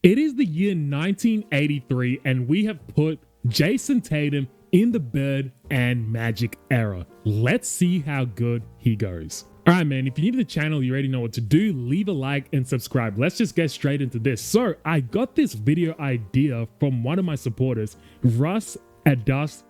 It is the year 1983, and we have put Jayson Tatum in the Bird and Magic era. Let's see how good he goes. All right, man, if you're new to the channel, you already know what to do. Leave a like and subscribe. Let's just get straight into this. So I got this video idea from one of my supporters, Russ.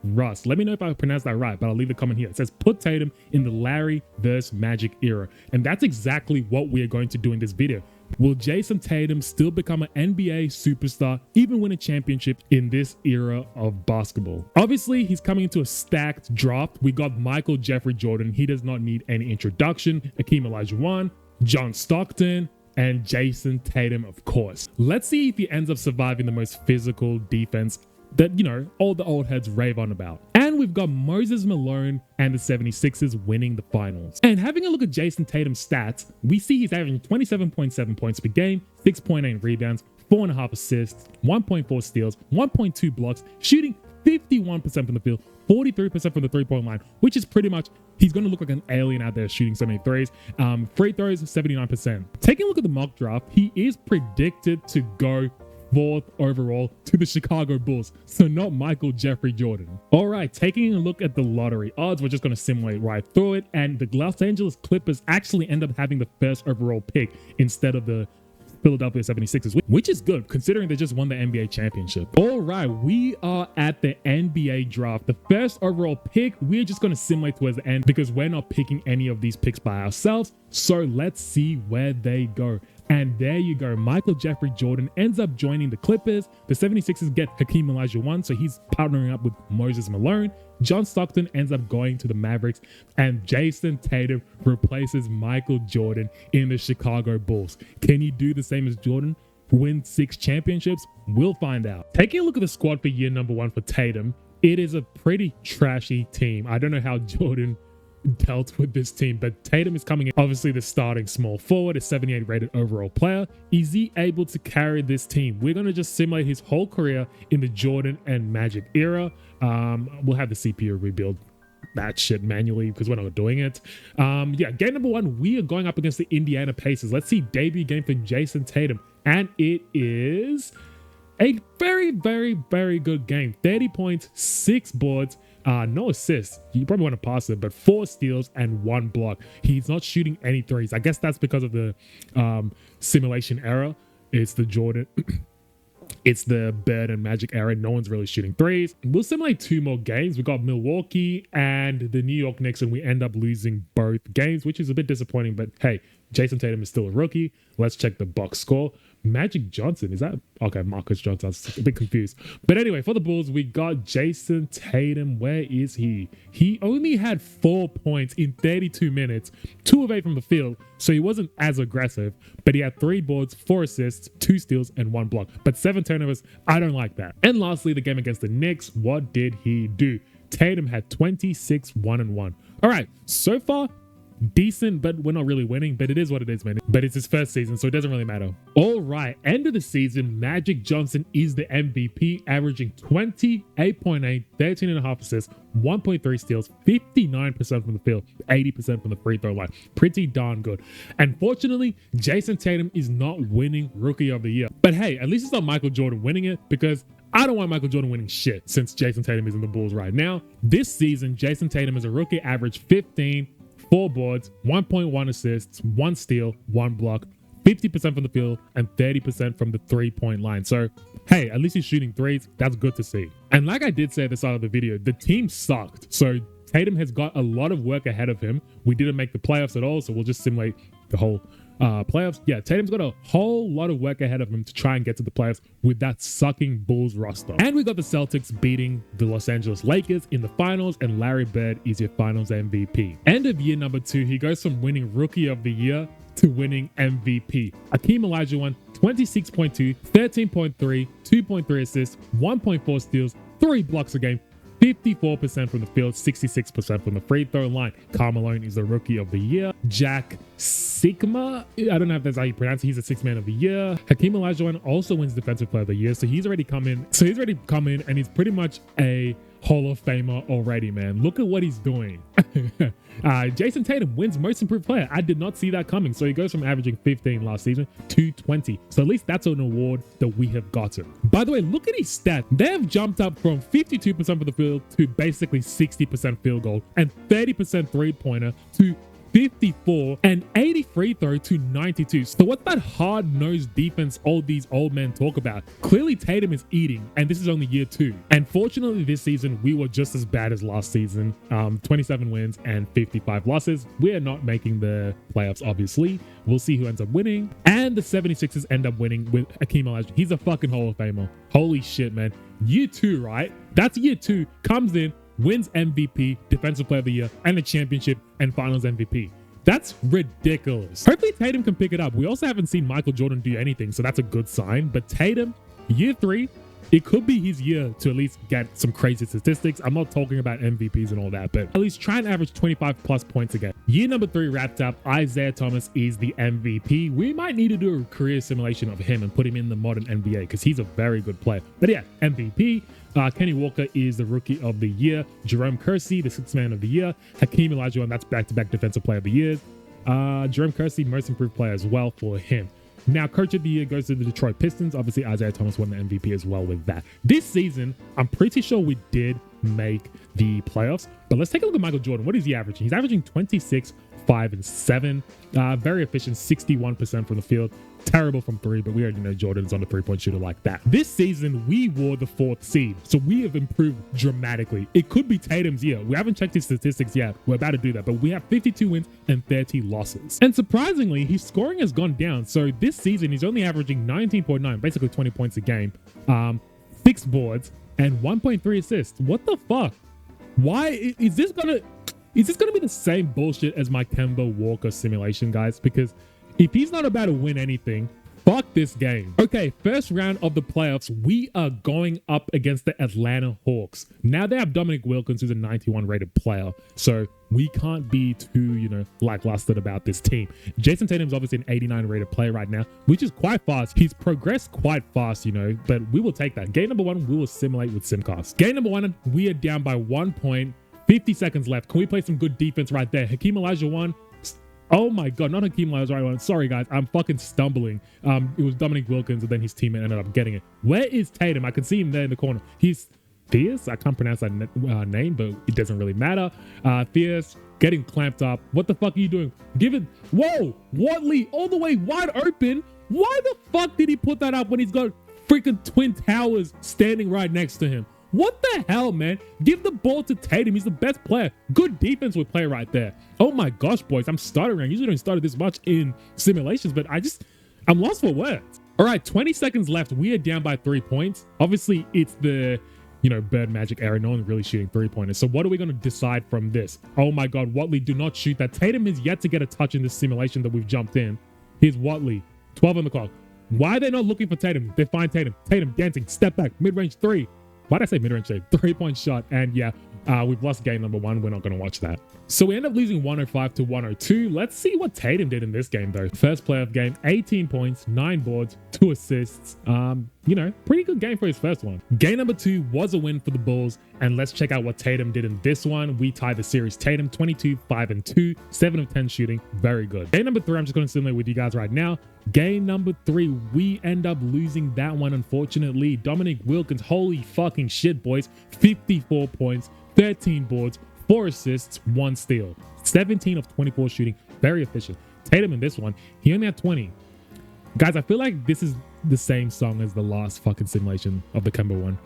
Russ. Let me know if I pronounced that right, but I'll leave a comment here. It says, put Tatum in the Larry versus Magic era. And that's exactly what we are going to do in this video. Will Jayson Tatum still become an NBA superstar, even win a championship in this era of basketball? Obviously, he's coming into a stacked draft. We got Michael Jeffrey Jordan. He does not need any introduction. Hakeem Olajuwon, John Stockton, and Jayson Tatum, of course. Let's see if he ends up surviving the most physical defense that, you know, all the old heads rave on about. And we've got Moses Malone and the 76ers winning the finals. And having a look at Jayson Tatum's stats, we see he's averaging 27.7 points per game, 6.8 rebounds, 4.5 assists, 1.4 steals, 1.2 blocks, shooting 51% from the field, 43% from the three-point line, which is pretty much, he's going to look like an alien out there shooting so many threes. Free throws, 79%. Taking a look at the mock draft, he is predicted to go 4th overall to the Chicago Bulls, so not Michael Jeffrey Jordan. All right, taking a look at the lottery odds, we're just going to simulate right through it, and the Los Angeles Clippers actually end up having the 1st overall pick instead of the Philadelphia 76ers, which is good considering they just won the NBA championship. All right, we are at the NBA draft. The 1st overall pick, we're just going to simulate towards the end because we're not picking any of these picks by ourselves. So let's see where they go. And there you go. Michael Jeffrey Jordan ends up joining the Clippers. The 76ers get Hakeem Olajuwon, so he's partnering up with Moses Malone. John Stockton ends up going to the Mavericks, and Jayson Tatum replaces Michael Jordan in the Chicago Bulls. Can he do the same as Jordan? Win 6 championships? We'll find out. Taking a look at the squad for year number 1 for Tatum, it is a pretty trashy team. I don't know how Jordan dealt with this team, but Tatum is coming in, obviously the starting small forward, a 78 rated overall player. Is he able to carry this team? We're going to just simulate his whole career in the Jordan and Magic era. We'll have the CPU rebuild that shit manually because we're not doing it. Yeah, game number 1, we are going up against the Indiana Pacers. Let's see debut game for Jayson Tatum, and it is a very, very, very good game. 30 points, 6 boards, no assists. You probably want to pass it, but 4 steals and 1 block. He's not shooting any threes. I guess that's because of the simulation error. It's the Jordan, it's the Bird and Magic era. No one's really shooting threes. We'll simulate 2 more games. We got Milwaukee and the New York Knicks, and we end up losing both games, which is a bit disappointing, but hey, Jayson Tatum is still a rookie. Let's check the box score. Magic Johnson, is that okay? Marcus Johnson, I was a bit confused. But anyway, for the Bulls, we got Jayson Tatum. Where is he? He only had 4 points in 32 minutes, 2 of 8 from the field, so he wasn't as aggressive, but he had 3 boards, 4 assists, 2 steals, and 1 block. But 7 turnovers, I don't like that. And lastly, the game against the Knicks, what did he do? Tatum had 26, 1-1. All right, so far, decent, but we're not really winning, but it is what it is, man. But it's his 1st season, so it doesn't really matter. All right, end of the season, Magic Johnson is the MVP, averaging 28.8, 13.5 assists, 1.3 steals, 59% from the field, 80% from the free throw line. Pretty darn good. Unfortunately, Jayson Tatum is not winning Rookie of the Year. But hey, at least it's not Michael Jordan winning it, because I don't want Michael Jordan winning shit since Jayson Tatum is in the Bulls right now. This season, Jayson Tatum as a rookie averaged 15, 4 boards, 1.1 assists, 1 steal, 1 block, 50% from the field, and 30% from the 3-point line. So, hey, at least he's shooting threes. That's good to see. And like I did say at the start of the video, the team sucked. So Tatum has got a lot of work ahead of him. We didn't make the playoffs at all, so we'll just simulate the whole playoffs. Yeah, Tatum's got a whole lot of work ahead of him to try and get to the playoffs with that sucking Bulls roster. And we got the Celtics beating the Los Angeles Lakers in the finals, and Larry Bird is your finals MVP. End of year number 2, he goes from winning Rookie of the Year to winning MVP. Hakeem Olajuwon, 26.2, 13.3, 2.3 assists, 1.4 steals, 3 blocks a game, 54% from the field, 66% from the free throw line. Karl Malone is the Rookie of the Year. Jack Sigma, I don't know if that's how you pronounce it. He's a 6th man of the year. Hakeem Olajuwon also wins Defensive Player of the Year. So he's already come in. And he's pretty much a Hall of Famer already, man. Look at what he's doing. Jayson Tatum wins most improved player. I did not see that coming. So he goes from averaging 15 last season to 20. So at least that's an award that we have gotten. By the way, look at his stats. They have jumped up from 52% for the field to basically 60% field goal and 30% three-pointer to 54 and 80 free throw to 92. So what's that hard-nosed defense all these old men talk about? Clearly Tatum is eating, and this is only year 2. And fortunately this season we were just as bad as last season. 27 wins and 55 losses. We are not making the playoffs, obviously. We'll see who ends up winning. And the 76ers end up winning with Hakeem Olajuwon. He's a fucking Hall of Famer. Holy shit, man. Year 2, right? That's year 2. Comes in, wins MVP, Defensive Player of the Year, and a championship and Finals MVP. That's ridiculous. Hopefully Tatum can pick it up. We also haven't seen Michael Jordan do anything, so that's a good sign. But Tatum, year 3, it could be his year to at least get some crazy statistics. I'm not talking about MVPs and all that, but at least try and average 25 plus points again. Year number 3 wrapped up. Isaiah Thomas is the MVP. We might need to do a career simulation of him and put him in the modern NBA because he's a very good player. But yeah, MVP. Kenny Walker is the Rookie of the Year. Jerome Kersey, the Sixth Man of the Year. Hakeem Olajuwon, that's back-to-back Defensive Player of the Years. Jerome Kersey, Most Improved Player as well for him. Now, Coach of the Year goes to the Detroit Pistons. Obviously, Isaiah Thomas won the MVP as well with that. This season, I'm pretty sure we did make the playoffs. But let's take a look at Michael Jordan. What is he averaging? He's averaging 26, 5, and 7. Very efficient, 61% from the field. Terrible from 3, but we already know Jordan's on the 3-point shooter like that. This season, we wore the 4th seed, so we have improved dramatically. It could be Tatum's year. We haven't checked his statistics yet. We're about to do that, but we have 52 wins and 30 losses. And surprisingly, his scoring has gone down. So this season, he's only averaging 19.9, basically 20 points a game, 6 boards, and 1.3 assists. What the fuck? Why is this gonna be the same bullshit as my Kemba Walker simulation, guys? Because if he's not about to win anything, fuck this game. Okay, first round of the playoffs, we are going up against the Atlanta Hawks. Now they have Dominic Wilkins, who's a 91 rated player. So we can't be too, lackluster about this team. Jayson Tatum's obviously an 89 rated player right now, which is quite fast. He's progressed quite fast, but we will take that. Game number 1, we will simulate with Simcast. Game number 1, we are down by 1 point, 50 seconds left. Can we play some good defense right there? Hakeem Olajuwon. Oh my God, not Hakeem Olajuwon. Sorry guys, I'm fucking stumbling. It was Dominic Wilkins and then his teammate ended up getting it. Where is Tatum? I can see him there in the corner. He's fierce. I can't pronounce that name, but it doesn't really matter. Fierce, getting clamped up. What the fuck are you doing? Give it. Whoa, Watley all the way wide open. Why the fuck did he put that up when he's got freaking Twin Towers standing right next to him? What the hell, man? Give the ball to Tatum. He's the best player. Good defense would play right there. Oh my gosh, boys. I'm stuttering. I usually don't stutter this much in simulations, but I'm lost for words. All right, 20 seconds left. We are down by 3 points. Obviously, it's the, Bird Magic era. No one's really shooting 3-pointers. So what are we going to decide from this? Oh my God, Watley, do not shoot that. Tatum is yet to get a touch in this simulation that we've jumped in. Here's Watley. 12 on the clock. Why are they not looking for Tatum? They find Tatum. Tatum dancing. Step back. Mid-range 3. Why'd I say mid-range shade? 3-point shot. And yeah, we've lost game number 1. We're not going to watch that. So we end up losing 105 to 102. Let's see what Tatum did in this game, though. First play of game, 18 points, 9 boards, 2 assists. Pretty good game for his first one. Game number 2 was a win for the Bulls. And let's check out what Tatum did in this one. We tied the series. Tatum, 22, 5, and 2, 7 of 10 shooting. Very good. Game number 3, I'm just going to simulate with you guys right now. Game number 3, we end up losing that one, unfortunately. Dominic Wilkins, holy fucking shit, boys. 54 points, 13 boards, 4 assists, 1 steal. 17 of 24 shooting. Very efficient. Tatum in this one, he only had 20. Guys, I feel like this is the same song as the last fucking simulation of the Kemba one.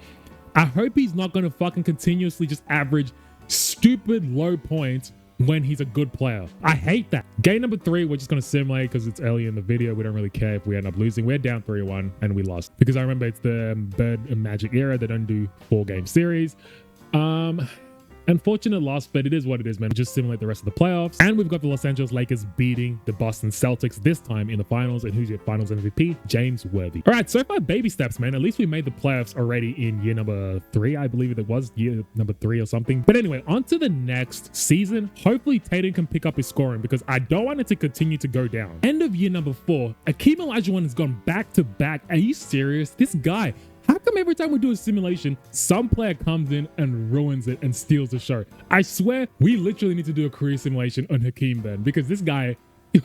I hope he's not going to fucking continuously just average stupid low points when he's a good player. I hate that. Game number 3, we're just going to simulate because it's early in the video. We don't really care if we end up losing. We're down 3-1 and we lost because I remember it's the Bird and Magic era. They don't do 4-game series. Unfortunate loss, but it is what it is, man. Just simulate the rest of the playoffs. And we've got the Los Angeles Lakers beating the Boston Celtics this time in the finals. And who's your finals MVP? James Worthy. All right, so far baby steps, man. At least we made the playoffs already in year number 3. I believe it was year number 3 or something. But anyway, on to the next season. Hopefully Tatum can pick up his scoring because I don't want it to continue to go down. End of year number 4, Hakeem Olajuwon has gone back to back. Are you serious? This guy, how come come every time we do a simulation, some player comes in and ruins it and steals the show? I swear, we literally need to do a career simulation on Hakeem then, because this guy,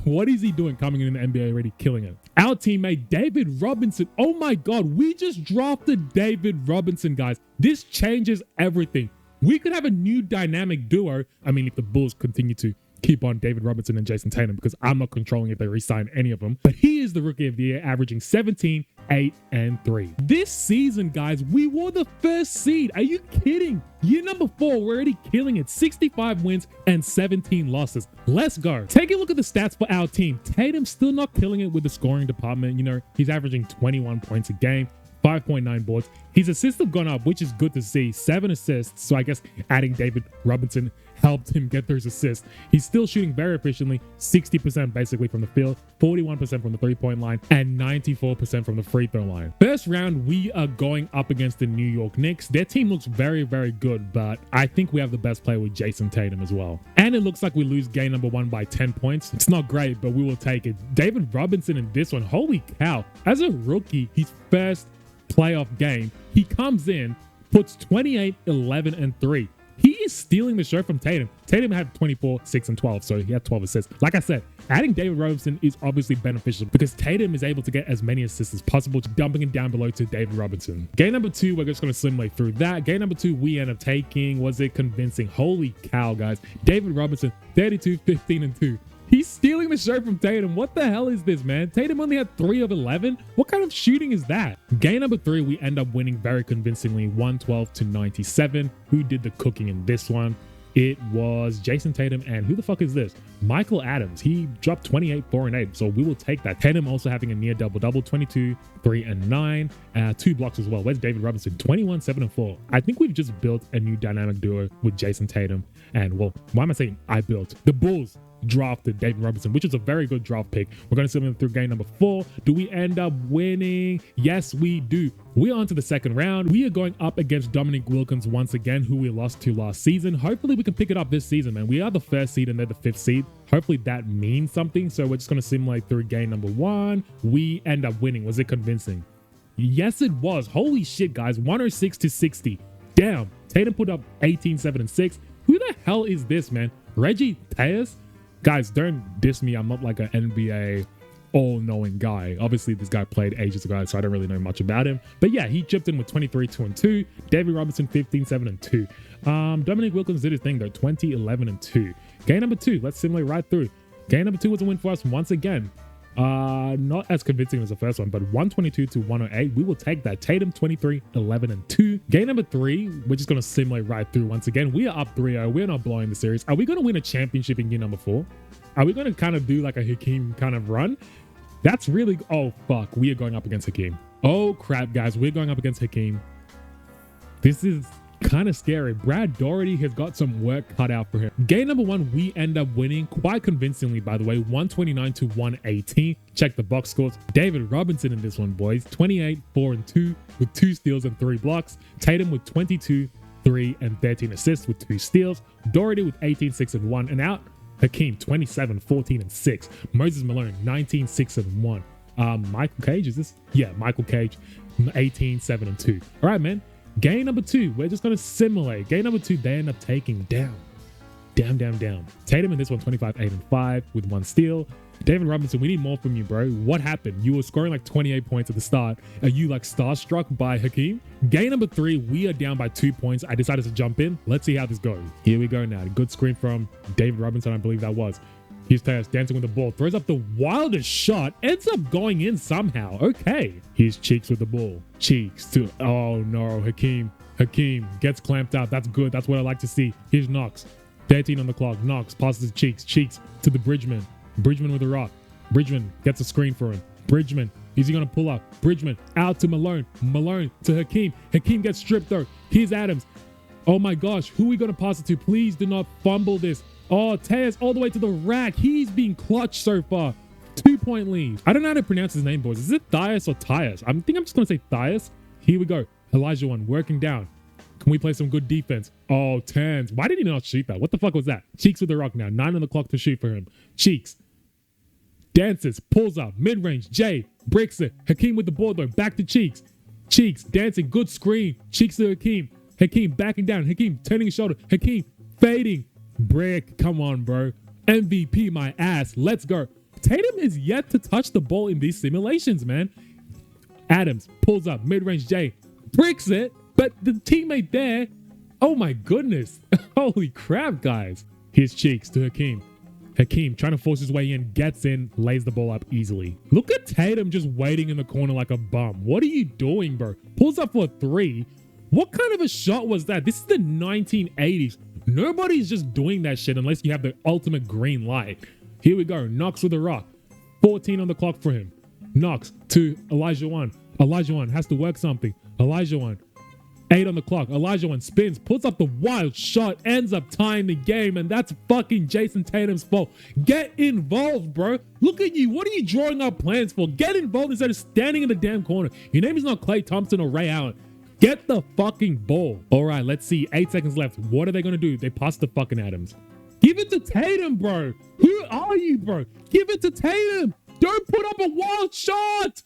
what is he doing coming in the NBA already killing it? Our teammate, David Robinson. Oh my God, we just drafted David Robinson, guys. This changes everything. We could have a new dynamic duo. I mean, if the Bulls continue to keep on David Robinson and Jayson Tatum, because I'm not controlling if they re-sign any of them. But he is the Rookie of the Year, averaging 17, 8, and 3. This season, guys, we were the first seed. Are you kidding? Year number 4, we're already killing it. 65 wins and 17 losses. Let's go. Take a look at the stats for our team. Tatum's still not killing it with the scoring department. You know, he's averaging 21 points a game. 5.9 boards. His assists have gone up, which is good to see. 7 assists. So I guess adding David Robinson helped him get those assists. He's still shooting very efficiently, 60% basically from the field, 41% from the three-point line, and 94% from the free throw line. First round, we are going up against the New York Knicks. Their team looks very, very good, but I think we have the best player with Jayson Tatum as well. And it looks like we lose game number 1 by 10 points. It's not great, but we will take it. David Robinson in this one, holy cow. As a rookie, his first playoff game, he comes in, puts 28, 11, and 3. He is stealing the show from Tatum. Tatum had 24, 6, and 12, so he had 12 assists. Like I said, adding David Robinson is obviously beneficial because Tatum is able to get as many assists as possible, dumping it down below to David Robinson. Game number 2, we're just going to simulate through that. Game number 2, we end up taking, was it convincing? Holy cow, guys. David Robinson, 32, 15, and 2. He's stealing the show from Tatum. What the hell is this, man? Tatum only had 3 of 11. What kind of shooting is that? Game number 3, we end up winning very convincingly, 112 to 97. Who did the cooking in this one? It was Jayson Tatum, and who the fuck is this? Michael Adams. He dropped 28, 4, and 8, so we will take that. Tatum also having a near double-double, 22, 3, and 9. 2 blocks as well. Where's David Robinson? 21, 7, and 4. I think we've just built a new dynamic duo with Jayson Tatum. And, well, why am I saying I built? The Bulls drafted David Robinson, which is a very good draft pick. We're going to see him through game number 4. Do we end up winning? Yes, we do. We're on to the second round. We are going up against Dominique Wilkins once again, who we lost to last season. Hopefully we can pick it up this season, man. We are the 1st seed and they're the 5th seed. Hopefully that means something. So we're just going to simulate through game number 1. We end up winning. Was it convincing? Yes, it was. Holy shit, guys. 106 to 60. Damn. Tatum put up 18, 7, and 6. Who the hell is this, man? Reggie Tejas? Guys, don't diss me. I'm not like an NBA all-knowing guy. Obviously, this guy played ages ago, so I don't really know much about him. But yeah, he chipped in with 23, 2, and 2. David Robinson, 15, 7, and 2. Dominique Wilkins did his thing, though. 20, 11, and 2. Game number 2. Let's simulate right through. Game number 2 was a win for us once again. Not as convincing as the first one, but 122 to 108. We will take that. Tatum, 23, 11, and 2. Game number 3, we're just going to simulate right through once again. We are up 3-0. We're not blowing the series. Are we going to win a championship in game number 4? Are we going to kind of do like a Hakeem kind of run? That's really... Oh, fuck. We are going up against Hakeem. Oh, crap, guys. We're going up against Hakeem. This is kind of scary. Brad Daugherty has got some work cut out for him. Game number 1, we end up winning quite convincingly, by the way, 129 to 118. Check the box scores. David Robinson in this one, boys. 28, 4, and 2 with 2 steals and 3 blocks. Tatum with 22, 3, and 13 assists with 2 steals. Daugherty with 18, 6, and 1. And out, Hakeem, 27, 14, and 6. Moses Malone, 19, 6, and 1. Michael Cage, is this? Yeah, Michael Cage, 18, 7, and 2. All right, man. Game number 2, we're just going to simulate. Game number 2, they end up taking down. Tatum in this one, 25, 8, and 5 with 1 steal. David Robinson, we need more from you, bro. What happened? You were scoring like 28 points at the start. Are you like starstruck by Hakeem? Game number 3, we are down by 2 points. I decided to jump in. Let's see how this goes. Here we go now. Good screen from David Robinson, I believe that was. Here's Tejas dancing with the ball. Throws up the wildest shot. Ends up going in somehow. Okay. Here's Cheeks with the ball. Cheeks to... Oh, no. Hakeem gets clamped out. That's good. That's what I like to see. Here's Knox. 13 on the clock. Knox passes to Cheeks. Cheeks to the Bridgman. Bridgman with a rock. Bridgman gets a screen for him. Bridgman. Is he going to pull up? Bridgman out to Malone. Malone to Hakeem. Hakeem gets stripped though. Here's Adams. Oh my gosh. Who are we going to pass it to? Please do not fumble this. Oh, Tejas all the way to the rack. He's being clutch so far. 2-point lead. I don't know how to pronounce his name, boys. Is it Thias or Tyus? I think I'm just going to say Thias. Here we go. Elijah one working down. Can we play some good defense? Oh, Tans. Why did he not shoot that? What the fuck was that? Cheeks with the rock now. 9 on the clock to shoot for him. Cheeks. Dances. Pulls up. Mid-range. Jay. Breaks it. Hakeem with the ball though. Back to Cheeks. Cheeks dancing, good screen. Cheeks to Hakeem. Hakeem backing down. Hakeem turning his shoulder. Hakeem fading. Brick, come on, bro. MVP my ass. Let's go. Tatum is yet to touch the ball in these simulations, man. Adams pulls up, mid-range J, bricks it, but the teammate there, oh my goodness. Holy crap, guys. Here's Cheeks to Hakeem. Hakeem trying to force his way in, gets in, lays the ball up easily. Look at Tatum just waiting in the corner like a bum. What are you doing, bro? Pulls up for a 3. What kind of a shot was that? This is the 1980s. Nobody's just doing that shit unless you have the ultimate green light. Here we go. Knox with a rock. 14 on the clock for him. Knox to Elijah 1. Elijah 1 has to work something. Elijah 1. 8 on the clock. Elijah 1 spins, puts up the wild shot, ends up tying the game, and that's fucking Jayson Tatum's fault. Get involved, bro. Look at you. What are you drawing up plans for? Get involved instead of standing in the damn corner. Your name is not Klay Thompson or Ray Allen. Get the fucking ball. All right, let's see. 8 seconds left. What are they going to do? They pass the fucking Adams. Give it to Tatum, bro. Who are you, bro? Give it to Tatum. Don't put up a wild shot.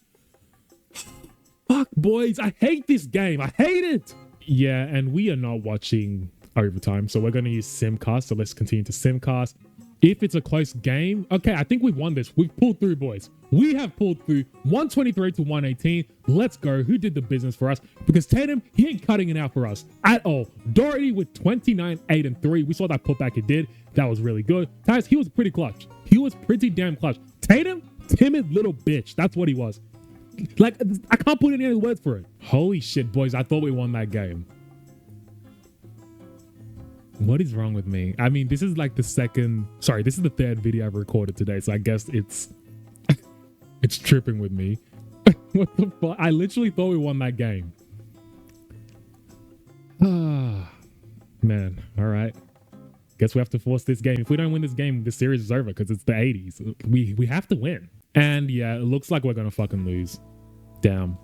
Fuck, boys. I hate this game. I hate it. Yeah, and we are not watching overtime, so we're going to use Simcast. So let's continue to Simcast. If it's a close game, okay, I think we've won this. We've pulled through, boys. We have pulled through 123 to 118. Let's go. Who did the business for us? Because Tatum, he ain't cutting it out for us at all. Doherty with 29, 8, and 3. We saw that putback he did. That was really good. Guys, he was pretty clutch. He was pretty damn clutch. Tatum, timid little bitch. That's what he was. Like, I can't put any other words for it. Holy shit, boys. I thought we won that game. What is wrong with me? I mean, this is like this is the third video I've recorded today, so I guess it's tripping with me. What the fuck? I literally thought we won that game. Ah, man. All right. Guess we have to force this game. If we don't win this game, the series is over because it's the 80s. We have to win. And yeah, it looks like we're gonna fucking lose. Damn.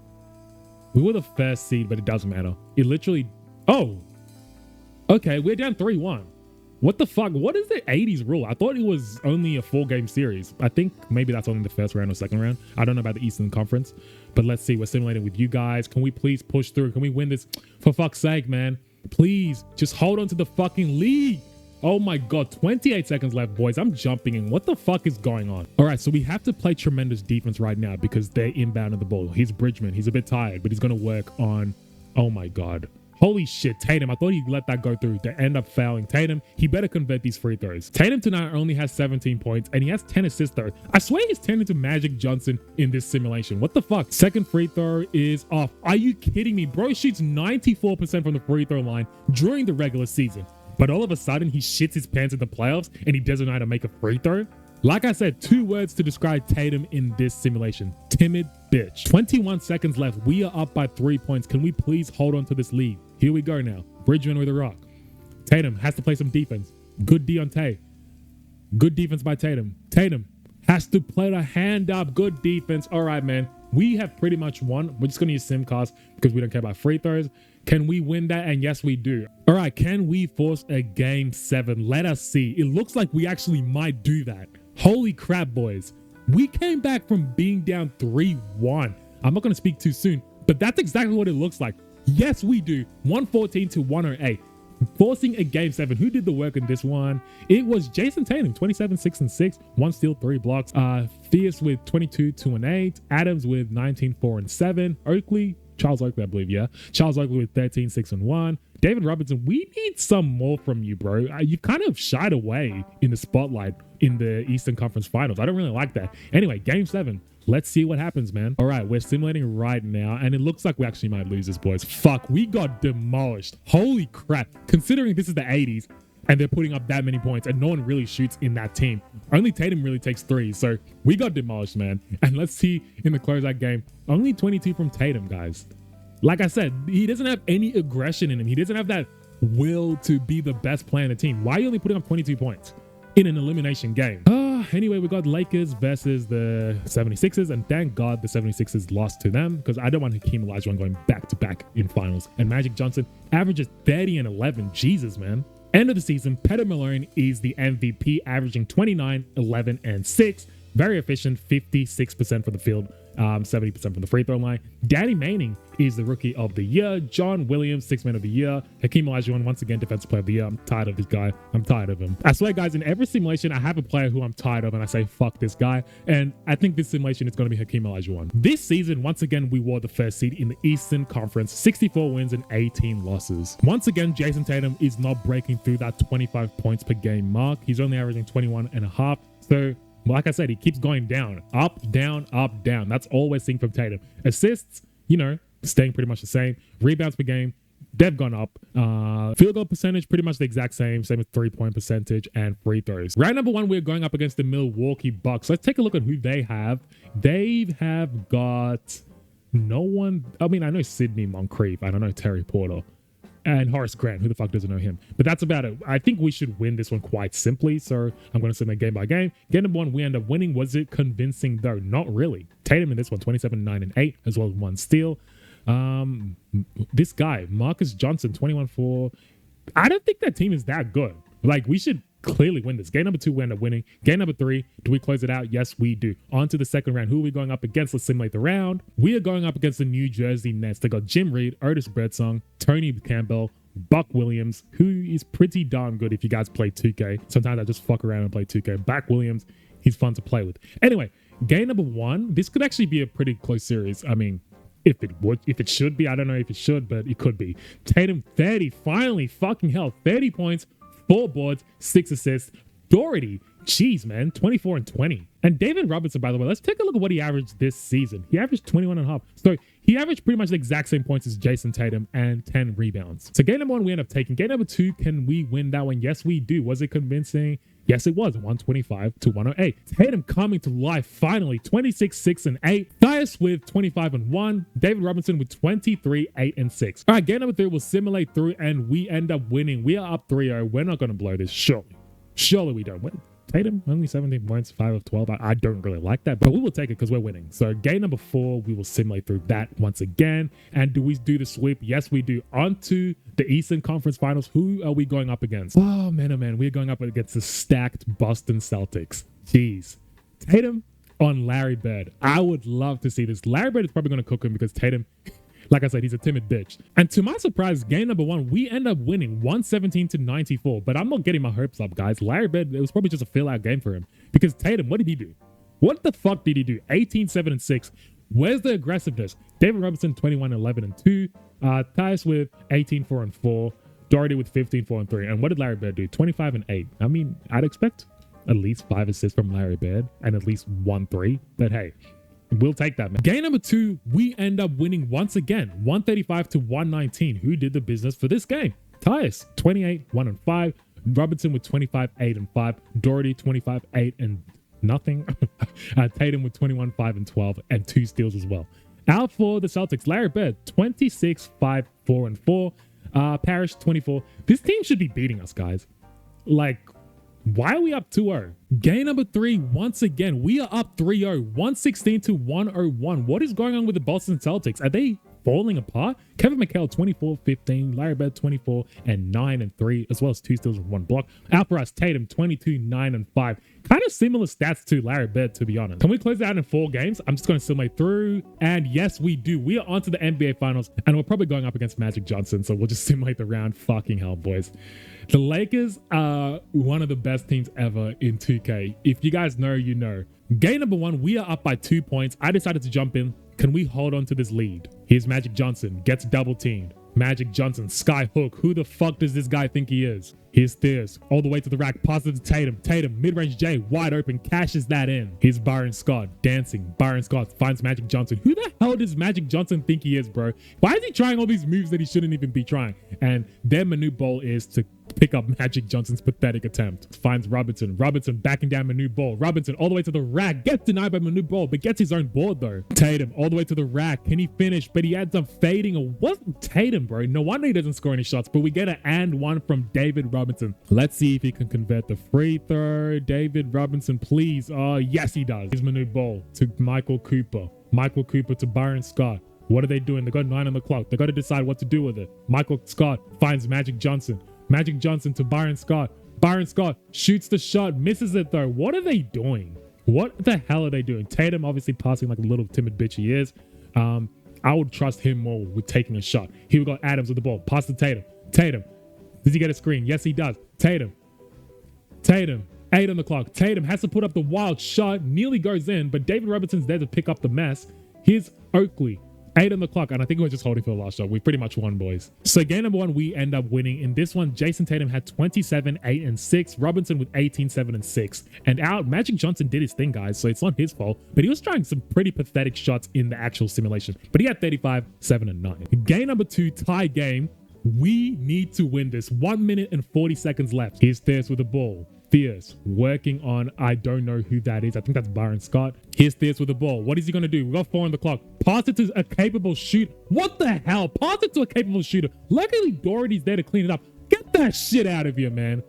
We were the first seed, but it doesn't matter. It literally. Oh. Okay, we're down 3-1. What the fuck? What is the 80s rule? I thought it was only a 4-game series. I think maybe that's only the first round or second round. I don't know about the Eastern Conference, but let's see. We're simulating with you guys. Can we please push through? Can we win this? For fuck's sake, man. Please, just hold on to the fucking lead. Oh my God, 28 seconds left, boys. I'm jumping in. What the fuck is going on? All right, so we have to play tremendous defense right now because they're inbounding the ball. Here's Bridgman. He's a bit tired, but he's going to work on, oh my God. Holy shit, Tatum. I thought he'd let that go through. They end up fouling. Tatum, he better convert these free throws. Tatum tonight only has 17 points and he has 10 assists though. I swear he's turned into Magic Johnson in this simulation. What the fuck? Second free throw is off. Are you kidding me? Bro shoots 94% from the free throw line during the regular season. But all of a sudden he shits his pants in the playoffs and he doesn't know how to make a free throw. Like I said, 2 words to describe Tatum in this simulation. Timid bitch. 21 seconds left. We are up by 3 points. Can we please hold on to this lead? Here we go now. Bridgman with a rock. Tatum has to play some defense. Good D on Tay. Good defense by Tatum. Tatum has to play the hand up. Good defense. All right, man. We have pretty much won. We're just going to use Simcast because we don't care about free throws. Can we win that? And yes, we do. All right. Can we force a game 7? Let us see. It looks like we actually might do that. Holy crap, boys. We came back from being down 3-1. I'm not going to speak too soon, but that's exactly what it looks like. Yes, we do. 114 to 108. Forcing a game 7. Who did the work in this one? It was Jayson Tatum, 27, 6, and 6. 1 steal, 3 blocks. Fierce with 22, 2, and 8. Adams with 19, 4, and 7. Charles Oakley, I believe, yeah. Charles Oakley with 13, 6, and 1. David Robinson, we need some more from you, bro. You kind of shied away in the spotlight in the Eastern Conference Finals. I don't really like that. Anyway, game 7. Let's see what happens, man. All right, we're simulating right now, and it looks like we actually might lose this, boys. Fuck, we got demolished. Holy crap. Considering this is the 80s, and they're putting up that many points, and no one really shoots in that team. Only Tatum really takes 3, so we got demolished, man. And let's see in the closeout game, only 22 from Tatum, guys. Like I said, he doesn't have any aggression in him. He doesn't have that will to be the best player in the team. Why are you only putting up 22 points in an elimination game? Anyway, we got Lakers versus the 76ers, and thank God the 76ers lost to them because I don't want Hakeem Olajuwon going back-to-back in finals. And Magic Johnson averages 30 and 11. Jesus, man. End of the season, Peter Malone is the MVP, averaging 29, 11, and 6. Very efficient, 56% for the field. 70% from the free throw line. Danny Manning is the rookie of the year. John Williams, 6th man of the year. Hakeem Olajuwon, once again, defensive player of the year. I'm tired of this guy. I'm tired of him. I swear, guys, in every simulation, I have a player who I'm tired of and I say, fuck this guy. And I think this simulation is going to be Hakeem Olajuwon. This season, once again, we wore the first seed in the Eastern Conference, 64 wins and 18 losses. Once again, Jayson Tatum is not breaking through that 25 points per game mark. He's only averaging 21 and a half. So, like I said, he keeps going down, up, down, up, down. That's all we're seeing from Tatum. Assists, you know, staying pretty much the same. Rebounds per game, they've gone up. Field goal percentage, pretty much the exact same as 3-point percentage, and free throws. Round number 1, we're going up against the Milwaukee Bucks. Let's take a look at who they have. They have got no one. I mean, I know Sidney Moncrief. I don't know Terry Porter. And Horace Grant, who the fuck doesn't know him? But that's about it. I think we should win this one quite simply. So I'm going to submit game by game. Game number 1, we end up winning. Was it convincing though? Not really. Tatum in this one, 27, 9, and 8, as well as 1 steal. This guy, Marcus Johnson, 21-4. I don't think that team is that good. Like, we should clearly win this. Game number 2, we end up winning. Game number 3, do we close it out? Yes, we do. On to the second round. Who are we going up against? Let's simulate the round. We are going up against the New Jersey Nets. They got Jim Reed, Otis Birdsong, Tony Campbell, Buck Williams, who is pretty darn good if you guys play 2K. Sometimes I just fuck around and play 2K. Buck Williams, he's fun to play with. Anyway, game number 1, this could actually be a pretty close series. I mean, if it should be, I don't know if it should, but it could be. Tatum, 30, finally, fucking hell, 30 points, 4 boards, 6 assists. Doherty, jeez, man, 24 and 20. And David Robinson, by the way, let's take a look at what he averaged this season. He averaged 21 and a half. So he averaged pretty much the exact same points as Jayson Tatum and 10 rebounds. So game number 1, we end up taking. Game number 2, can we win that one? Yes, we do. Was it convincing? Yes, it was. 125 to 108. Tatum coming to life finally. 26, 6, and 8. Tyus with 25 and 1. David Robinson with 23, 8, and 6. All right, game number 3, we'll simulate through and we end up winning. We are up 3-0. We're not going to blow this. Surely we don't. Tatum, only 17 points, 5 of 12. I don't really like that, but we will take it because we're winning. So game number 4, we will simulate through that once again. And do we do the sweep? Yes, we do. On to the Eastern Conference Finals. Who are we going up against? Oh, man. We're going up against the stacked Boston Celtics. Jeez. Tatum on Larry Bird. I would love to see this. Larry Bird is probably going to cook him because Tatum... Like I said, he's a timid bitch. And to my surprise, game number 1, we end up winning 117 to 94. But I'm not getting my hopes up, guys. Larry Bird, it was probably just a fill-out game for him. Because Tatum, what did he do? What the fuck did he do? 18, 7, and 6. Where's the aggressiveness? David Robinson, 21, 11, and 2. Tyus with 18, 4, and 4. Doherty with 15, 4, and 3. And what did Larry Bird do? 25 and 8. I mean, I'd expect at least 5 assists from Larry Bird and at least 1 3. But hey, we'll take that, man. Game number 2, we end up winning once again, 135 to 119. Who did the business for this game? Tyus, 28, 1 and 5. Robinson with 25, 8 and 5. Doherty, 25, 8 and nothing. Tatum with 21, 5 and 12 and 2 steals as well. Out for the Celtics, Larry Bird, 26, 5, 4 and 4. Parrish, 24. This team should be beating us, guys. Like, why are we up 2-0? Game number 3, once again, we are up 3-0, 116 to 101. What is going on with the Boston Celtics? Are they falling apart? Kevin McHale, 24, 15. Larry Bird, 24 and 9 and 3, as well as 2 steals and 1 block. Out for us, Tatum, 22, 9 and 5. Kind of similar stats to Larry Bird, to be honest. Can we close it out in 4 games? I'm just going to simulate through. And yes, we do. We are on to the NBA Finals, and we're probably going up against Magic Johnson, so we'll just simulate the round. Fucking hell, boys. The Lakers are one of the best teams ever in 2K. If you guys know, you know. Game number 1, we are up by 2 points. I decided to jump in. Can we hold on to this lead? Here's Magic Johnson, gets double teamed. Magic Johnson, sky hook. Who the fuck does this guy think he is? Here's Thieus, all the way to the rack, passes to Tatum. Tatum, mid-range J, wide open, cashes that in. Here's Byron Scott, dancing. Byron Scott finds Magic Johnson. Who the hell does Magic Johnson think he is, bro? Why is he trying all these moves that he shouldn't even be trying? And their Manu Ball is to pick up Magic Johnson's pathetic attempt. Finds Robinson. Robinson backing down Manu Ball. Robinson all the way to the rack. Gets denied by Manu Ball, but gets his own board though. Tatum all the way to the rack. Can he finish? But he ends up fading. What? Tatum, bro. No wonder he doesn't score any shots, but we get an and one from David Robinson. Let's see if he can convert the free throw. David Robinson, please. Oh, yes, he does. Here's Manu Ball to Michael Cooper. Michael Cooper to Byron Scott. What are they doing? They got 9 on the clock. They got to decide what to do with it. Michael Scott finds Magic Johnson. Magic Johnson to Byron Scott. Byron Scott shoots the shot, misses it though. What are they doing? What the hell are they doing? Tatum obviously passing like a little timid bitch he is. I would trust him more with taking a shot. Here we got Adams with the ball. Pass to Tatum. Tatum. Does he get a screen? Yes, he does. Tatum. 8 on the clock. Tatum has to put up the wild shot. Nearly goes in, but David Robinson's there to pick up the mess. Here's Oakley. 8 on the clock, and I think we're just holding for the last shot. We pretty much won, boys. So game number 1, we end up winning. In this one, Jayson Tatum had 27, 8, and 6. Robinson with 18, 7, and 6. And out, Magic Johnson did his thing, guys, so it's not his fault. But he was trying some pretty pathetic shots in the actual simulation. But he had 35, 7, and 9. Game number 2, tie game. We need to win this. 1 minute and 40 seconds left. Here's Thierce with the ball. Thierce working on, I don't know who that is. I think that's Byron Scott. Here's Thierce with the ball. What is he going to do? We got 4 on the clock. Pass it to a capable shooter. What the hell? Pass it to a capable shooter. Luckily, Doherty's there to clean it up. Get that shit out of here, man.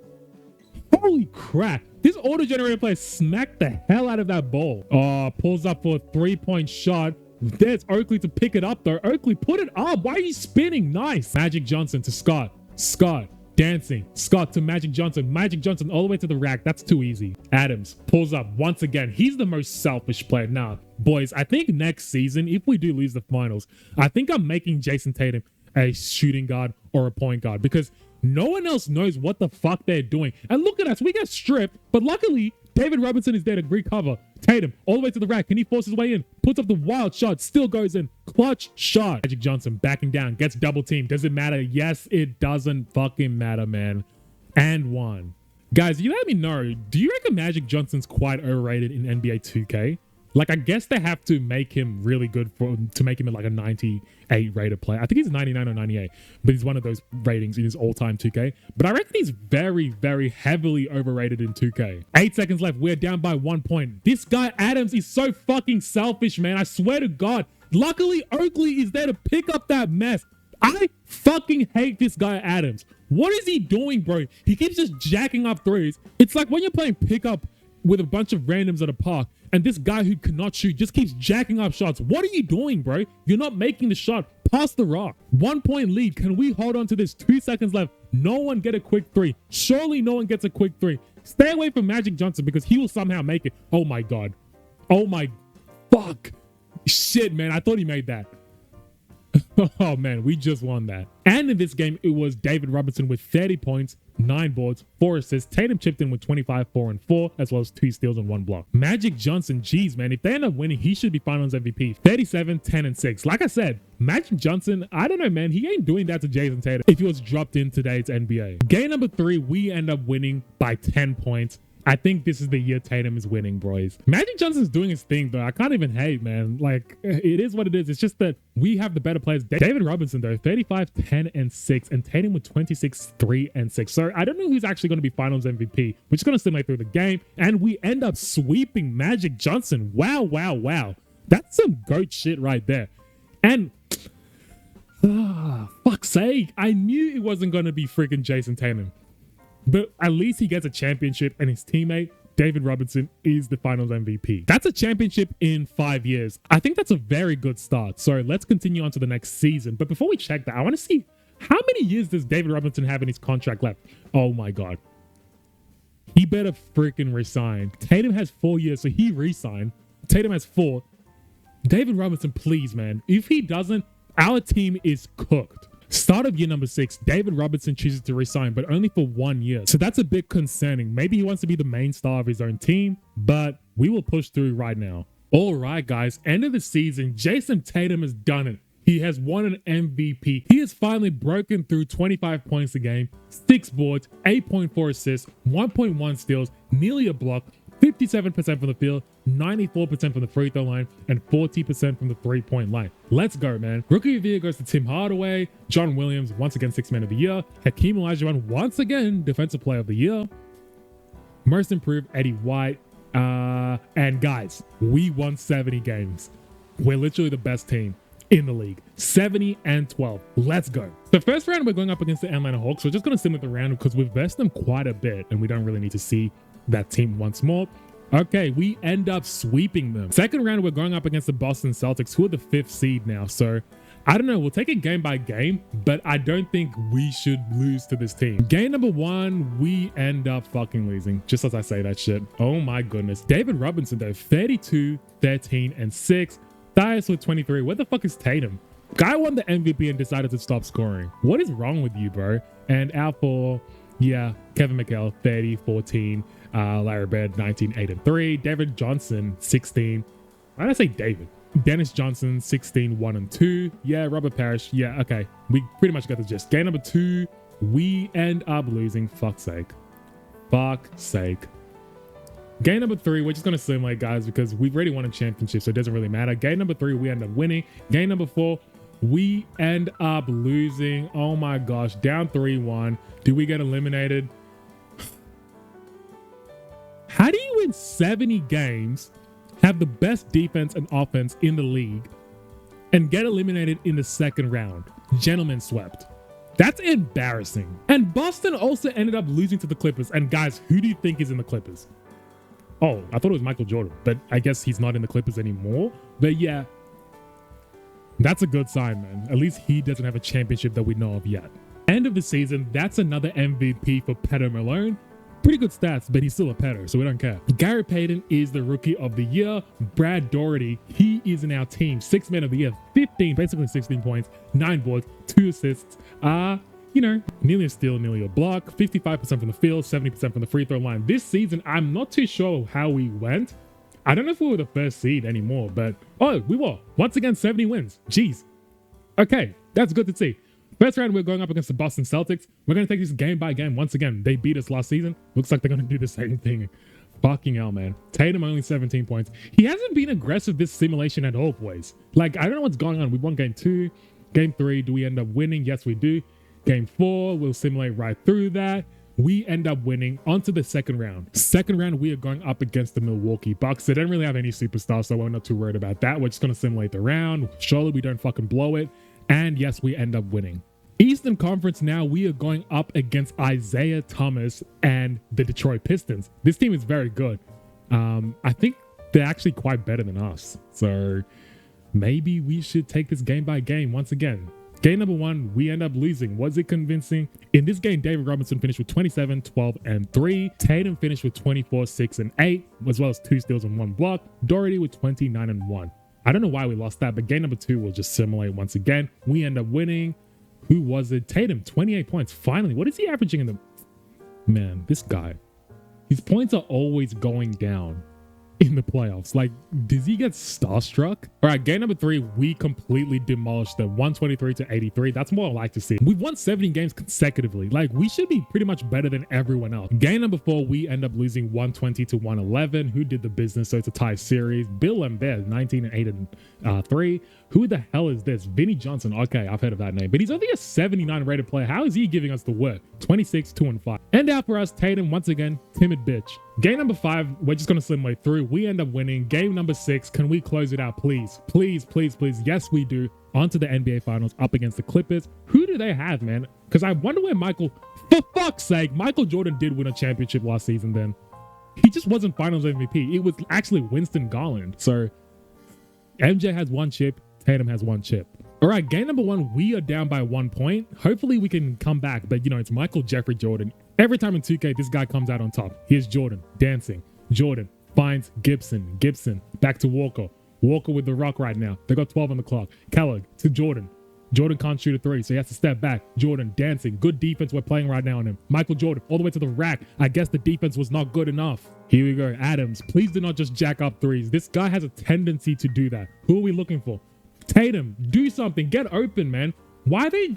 Holy crap. This auto-generated player smacked the hell out of that ball. Oh, pulls up for a 3-point shot. There's Oakley to pick it up, though. Oakley, put it up. Why are you spinning? Nice. Magic Johnson to Scott. Scott. Dancing. Scott to Magic Johnson. Magic Johnson all the way to the rack. That's too easy. Adams pulls up once again. He's the most selfish player. Now, boys, I think next season, if we do lose the finals, I think I'm making Jayson Tatum a shooting guard or a point guard because no one else knows what the fuck they're doing. And look at us. We get stripped, but luckily, David Robinson is there to recover. Tatum all the way to the rack. Can he force his way in? Puts up the wild shot. Still goes in. Clutch shot. Magic Johnson backing down. Gets double teamed. Does it matter? Yes, it doesn't fucking matter, man. And 1. Guys, you let me know. Do you reckon Magic Johnson's quite overrated in NBA 2K? Like, I guess they have to make him really good to make him like a 98 rated player. I think he's 99 or 98, but he's one of those ratings in his all-time 2K. But I reckon he's very, very heavily overrated in 2K. 8 seconds left. We're down by 1 point. This guy, Adams, is so fucking selfish, man. I swear to God. Luckily, Oakley is there to pick up that mess. I fucking hate this guy, Adams. What is he doing, bro? He keeps just jacking up threes. It's like when you're playing pickup with a bunch of randoms at a park and this guy who cannot shoot just keeps jacking up shots. What are you doing, bro? You're not making the shot. Pass the rock. 1 point lead. Can we hold on to this? 2 seconds left. No one get a quick 3. Surely no one gets a quick 3. Stay away from Magic Johnson because he will somehow make it. Oh my God. Oh my fuck. Shit, man. I thought he made that. Oh man, we just won that. And in this game, it was David Robinson with 30 points, 9 boards, 4 assists. Tatum chipped in with 25, 4, and 4, as well as 2 steals and 1 block. Magic Johnson, geez, man, if they end up winning, he should be finals MVP. 37, 10, and 6. Like I said, Magic Johnson, I don't know, man. He ain't doing that to Jayson Tatum if he was dropped in today's NBA. Game number 3, we end up winning by 10 points. I think this is the year Tatum is winning, boys. Magic Johnson's doing his thing, though. I can't even hate, man. Like, it is what it is. It's just that we have the better players. David Robinson, though, 35, 10, and 6, and Tatum with 26, 3, and 6. So I don't know who's actually going to be finals MVP. We're just going to simulate through the game, and we end up sweeping Magic Johnson. Wow, wow, wow. That's some GOAT shit right there. And, fuck's sake, I knew it wasn't going to be freaking Jayson Tatum. But at least he gets a championship and his teammate, David Robinson, is the finals MVP. That's a championship in 5 years. I think that's a very good start. So let's continue on to the next season. But before we check that, I want to see how many years does David Robinson have in his contract left? Oh my God. He better freaking resign. Tatum has 4 years, so he resigned. Tatum has 4. David Robinson, please, man. If he doesn't, our team is cooked. Start of year number 6, David Robinson chooses to resign, but only for 1 year. So that's a bit concerning. Maybe he wants to be the main star of his own team, but we will push through right now. All right, guys, end of the season. Jayson Tatum has done it. He has won an MVP. He has finally broken through 25 points a game, 6 boards, 8.4 assists, 1.1 steals, nearly a block, 57% from the field, 94% from the free throw line, and 40% from the 3-point line. Let's go, man. Rookie of the Year goes to Tim Hardaway. John Williams, once again, 6th Man of the Year. Hakeem Olajuwon, once again, Defensive Player of the Year. Most Improved, Eddie White. And guys, we won 70 games. We're literally the best team in the league. 70-12. Let's go. The first round, we're going up against the Atlanta Hawks. We're just going to simulate the round because we've versed them quite a bit, and we don't really need to see that team once more. Okay, we end up sweeping them. Second round, we're going up against the Boston Celtics, who are the 5th seed now. So I don't know. We'll take it game by game, but I don't think we should lose to this team. Game number 1, we end up fucking losing. Just as I say that shit. Oh my goodness. David Robinson though, 32, 13, and 6. Thias with 23. Where the fuck is Tatum? Guy won the MVP and decided to stop scoring. What is wrong with you, bro? And out for, yeah, Kevin McHale, 30, 14. Larry Bird, 19, 8, and 3. David Johnson, 16. Why did I say David? Dennis Johnson, 16, 1, and 2. Yeah, Robert Parrish. Yeah, okay. We pretty much got the gist. Game number 2, we end up losing. Fuck's sake. Fuck's sake. Game number 3, we're just going to simulate, guys, because we've already won a championship, so it doesn't really matter. Game number 3, we end up winning. Game number 4, we end up losing. Oh my gosh. Down 3-1. Do we get eliminated? How do you win 70 games, have the best defense and offense in the league, and get eliminated in the second round? Gentlemen swept. That's embarrassing. And Boston also ended up losing to the Clippers. And guys, who do you think is in the Clippers? Oh, I thought it was Michael Jordan, but I guess he's not in the Clippers anymore. But yeah, that's a good sign, man. At least he doesn't have a championship that we know of yet. End of the season, that's another MVP for Peter Malone. Pretty good stats, but he's still a petter, so we don't care. Gary Payton is the rookie of the year. Brad Daugherty, he is in our team. 6th man of the year, 15, basically 16 points, 9 boards, 2 assists. You know, nearly a steal, nearly a block, 55% from the field, 70% from the free throw line. This season, I'm not too sure how we went. I don't know if we were the first seed anymore, but oh, we were. Once again, 70 wins. Jeez. Okay, that's good to see. First round, we're going up against the Boston Celtics. We're going to take this game by game. Once again, they beat us last season. Looks like they're going to do the same thing. Fucking hell, man. Tatum only 17 points. He hasn't been aggressive this simulation at all, boys. Like, I don't know what's going on. We won game 2. Game 3, do we end up winning? Yes, we do. Game 4, we'll simulate right through that. We end up winning onto the second round. Second round, we are going up against the Milwaukee Bucks. They don't really have any superstars, so we're not too worried about that. We're just going to simulate the round. Surely we don't fucking blow it. And yes, we end up winning. Eastern Conference now, we are going up against Isaiah Thomas and the Detroit Pistons. This team is very good. I think they're actually quite better than us. So maybe we should take this game by game once again. Game number 1, we end up losing. Was it convincing? In this game, David Robinson finished with 27, 12, and 3. Tatum finished with 24, 6, and 8, as well as 2 steals and 1 block. Daugherty with 29 and 1. I don't know why we lost that, but game number 2, we'll just simulate once again. We end up winning. Who was it? Tatum, 28 points. Finally, what is he averaging in the... Man, this guy. His points are always going down in the playoffs. Like, does he get starstruck? All right, game number 3, we completely demolished them. 123 to 83. That's more I like to see. We've won 17 games consecutively. Like, we should be pretty much better than everyone else. Game number 4, we end up losing 120 to 111. Who did the business? So it's a tie series. Bill and Bear, 19 and 8 and 3. Who the hell is this? Vinny Johnson. Okay, I've heard of that name, but he's only a 79 rated player. How is he giving us the work? 26, 2, and 5. And out for us, Tatum, once again, timid bitch. Game number 5, we're just going to simulate through. We end up winning. Game number 6, can we close it out, please? Please, please, please. Yes, we do. On to the NBA Finals up against the Clippers. Who do they have, man? Because I wonder where Michael... For fuck's sake, Michael Jordan did win a championship last season then. He just wasn't Finals MVP. It was actually Winston Garland. So MJ has 1 chip. Tatum has 1 chip. All right, game number 1, we are down by 1 point. Hopefully we can come back, but you know, it's Michael Jeffrey Jordan. Every time in 2K, this guy comes out on top. Here's Jordan dancing. Jordan finds Gibson. Gibson back to Walker. Walker with the rock right now. They got 12 on the clock. Kellogg to Jordan. Jordan can't shoot a 3, so he has to step back. Jordan dancing. Good defense we're playing right now on him. Michael Jordan all the way to the rack. I guess the defense was not good enough. Here we go. Adams, please do not just jack up 3s. This guy has a tendency to do that. Who are we looking for? Tatum, do something. Get open, man. Why are they...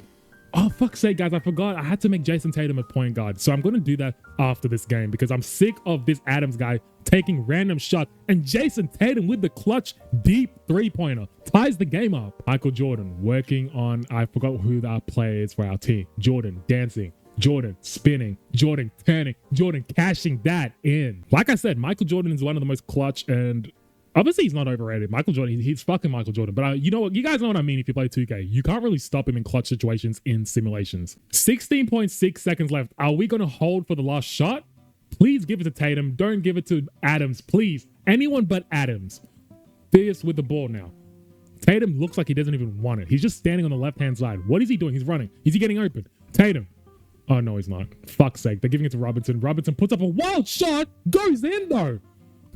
Oh, fuck's sake, guys. I forgot. I had to make Jayson Tatum a point guard. So I'm going to do that after this game because I'm sick of this Adams guy taking random shots. And Jayson Tatum with the clutch deep 3-pointer ties the game up. Michael Jordan working on... I forgot who our player is for our team. Jordan dancing. Jordan spinning. Jordan turning. Jordan cashing that in. Like I said, Michael Jordan is one of the most clutch and... Obviously, he's not overrated. Michael Jordan, he's fucking Michael Jordan. But you know what? You guys know what I mean if you play 2K. You can't really stop him in clutch situations in simulations. 16.6 seconds left. Are we going to hold for the last shot? Please give it to Tatum. Don't give it to Adams, please. Anyone but Adams. Fierce with the ball now. Tatum looks like he doesn't even want it. He's just standing on the left-hand side. What is he doing? He's running. Is he getting open? Tatum. Oh, no, he's not. Fuck's sake. They're giving it to Robinson. Robinson puts up a wild shot. Goes in, though.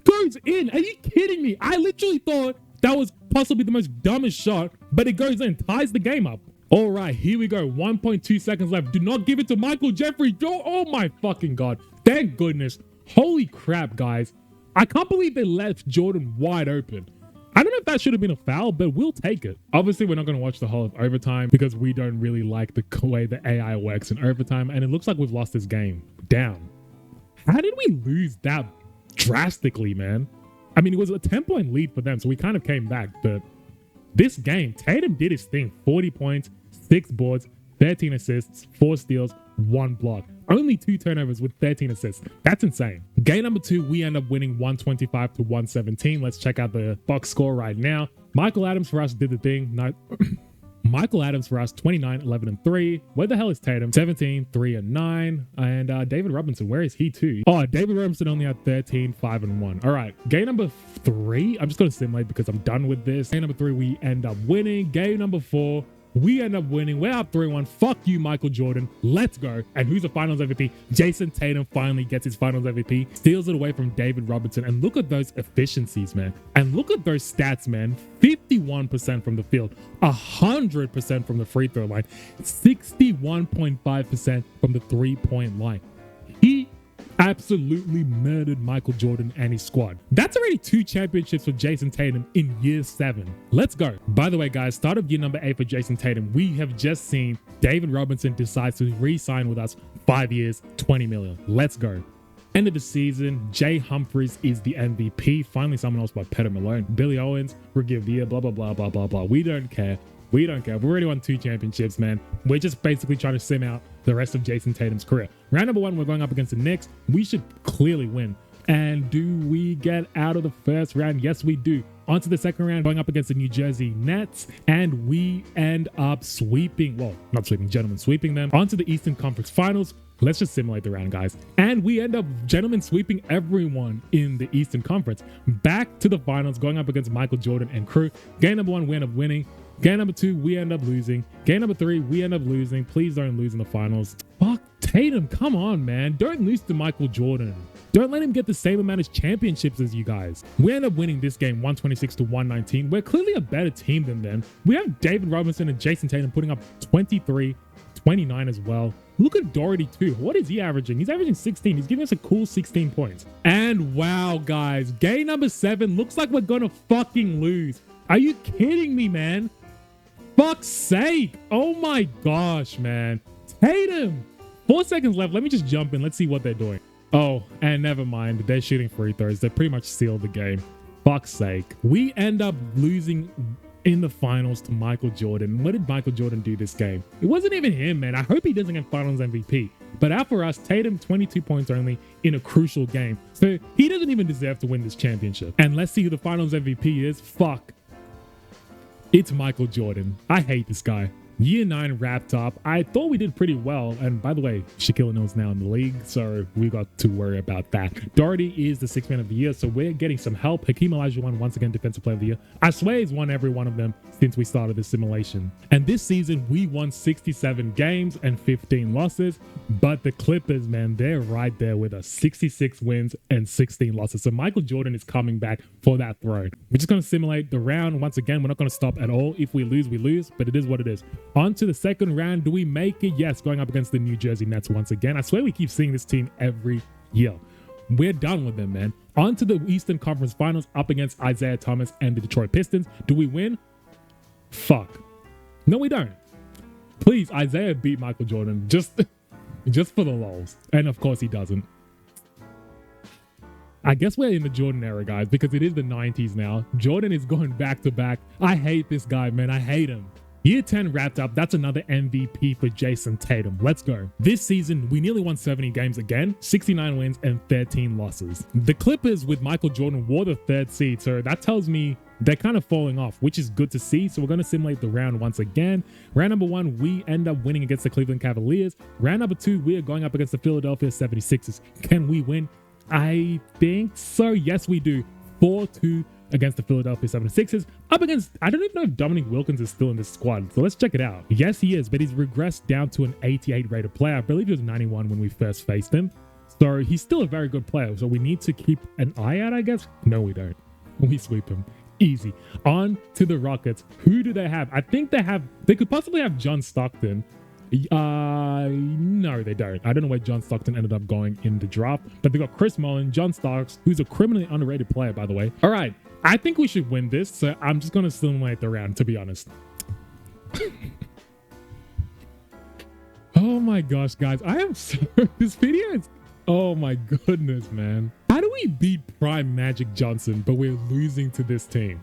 Goes in. Are you kidding me? I literally thought that was possibly the most dumbest shot, but it goes in. Ties the game up. All right, here we go. 1.2 seconds left. Do not give it to Michael Jeffrey. Oh, my fucking God. Thank goodness. Holy crap, guys. I can't believe they left Jordan wide open. I don't know if that should have been a foul, but we'll take it. Obviously, we're not going to watch the whole of overtime because we don't really like the way the AI works in overtime, and it looks like we've lost this game. Damn. How did we lose that drastically, man? I mean, it was a 10-point lead for them, so we kind of came back, but this game, Tatum did his thing. 40 points, 6 boards, 13 assists, 4 steals, 1 block. Only 2 turnovers with 13 assists. That's insane. Game number 2, we end up winning 125 to 117. Let's check out the box score right now. Michael Adams for us did the thing. No, Michael Adams for us, 29, 11, and 3. Where the hell is Tatum? 17, 3, and 9. And David Robinson, where is he too? Oh, David Robinson only had 13, 5, and 1. All right, game number 3. I'm just going to simulate because I'm done with this. Game number 3, we end up winning. Game number 4, we end up winning. We're up 3-1. Fuck you, Michael Jordan. Let's go. And who's the finals MVP? Jayson Tatum finally gets his finals MVP. Steals it away from David Robinson. And look at those efficiencies, man. And look at those stats, man. 51% from the field. 100% from the free throw line. 61.5% from the three-point line. He absolutely murdered Michael Jordan and his squad. That's already 2 championships for Jayson Tatum in year 7. Let's go. By the way, guys, start of year number 8 for Jayson Tatum. We have just seen David Robinson decides to re-sign with us 5 years, 20 million. Let's go. End of the season, Jay Humphries is the MVP. Finally, someone else by Peter Malone. Billy Owens, rookie of the year, blah, blah, blah, blah, blah, blah. We don't care. We don't care. We've already won 2 championships, man. We're just basically trying to sim out the rest of Jayson Tatum's career. Round number 1, we're going up against the Knicks. We should clearly win. And do we get out of the first round? Yes, we do. On to the second round, going up against the New Jersey Nets. And we end up sweeping, well, not sweeping, gentlemen, sweeping them. On to the Eastern Conference Finals. Let's just simulate the round, guys. And we end up, gentlemen, sweeping everyone in the Eastern Conference. Back to the finals, going up against Michael Jordan and crew. Game number 1, we end up winning. Game number 2, we end up losing. Game number 3, we end up losing. Please don't lose in the finals. Fuck Tatum, come on, man. Don't lose to Michael Jordan. Don't let him get the same amount of championships as you guys. We end up winning this game 126 to 119. We're clearly a better team than them. We have David Robinson and Jayson Tatum putting up 23, 29 as well. Look at Doherty too. What is he averaging? He's averaging 16. He's giving us a cool 16 points. And wow, guys, game number 7 looks like we're gonna fucking lose. Are you kidding me, man? Fuck's sake. Oh my gosh, man. Tatum. 4 seconds left. Let me just jump in. Let's see what they're doing. Oh, and never mind. They're shooting free throws. They pretty much sealed the game. Fuck's sake. We end up losing in the finals to Michael Jordan. What did Michael Jordan do this game? It wasn't even him, man. I hope he doesn't get finals MVP. But out for us, Tatum, 22 points only in a crucial game. So he doesn't even deserve to win this championship. And let's see who the finals MVP is. Fuck. It's Michael Jordan. I hate this guy. Year 9 wrapped up. I thought we did pretty well. And by the way, Shaquille O'Neal's now in the league, so we got to worry about that. Doherty is the 6th man of the year, so we're getting some help. Hakeem Olajuwon, once again, defensive player of the year. I swear he's won every one of them since we started this simulation. And this season, we won 67 games and 15 losses. But the Clippers, man, they're right there with us. 66 wins and 16 losses. So Michael Jordan is coming back for that throne. We're just going to simulate the round. Once again, we're not going to stop at all. If we lose, we lose, but it is what it is. On to the second round. Do we make it? Yes, going up against the New Jersey Nets once again. I swear we keep seeing this team every year. We're done with them, man. On to the Eastern Conference Finals up against Isaiah Thomas and the Detroit Pistons. Do we win? Fuck. No, we don't. Please, Isaiah beat Michael Jordan just for the lols. And of course he doesn't. I guess we're in the Jordan era, guys, because it is the 90s now. Jordan is going back to back. I hate this guy, man. I hate him. Year 10 wrapped up. That's another MVP for Jayson Tatum. Let's go. This season, we nearly won 70 games again, 69 wins and 13 losses. The Clippers with Michael Jordan were the 3rd seed, so that tells me they're kind of falling off, which is good to see. So we're going to simulate the round once again. Round number 1, we end up winning against the Cleveland Cavaliers. Round number 2, we are going up against the Philadelphia 76ers. Can we win? I think so. Yes, we do. 4-2 against the Philadelphia 76ers, up against, I don't even know if Dominic Wilkins is still in this squad, so let's check it out. Yes, he is, but he's regressed down to an 88 rated player. I believe he was 91 when we first faced him. So he's still a very good player, so we need to keep an eye out, I guess. No, we don't. We sweep him. Easy. On to the Rockets. Who do they have? I think they could possibly have John Stockton. No, they don't. I don't know where John Stockton ended up going in the draft, but they got Chris Mullin, John Starks, who's a criminally underrated player, by the way. All right, I think we should win this, so I'm just gonna simulate the round, to be honest. Oh my gosh, guys, I am so this video is, oh my goodness, man. How do we beat prime Magic Johnson, but we're losing to this team?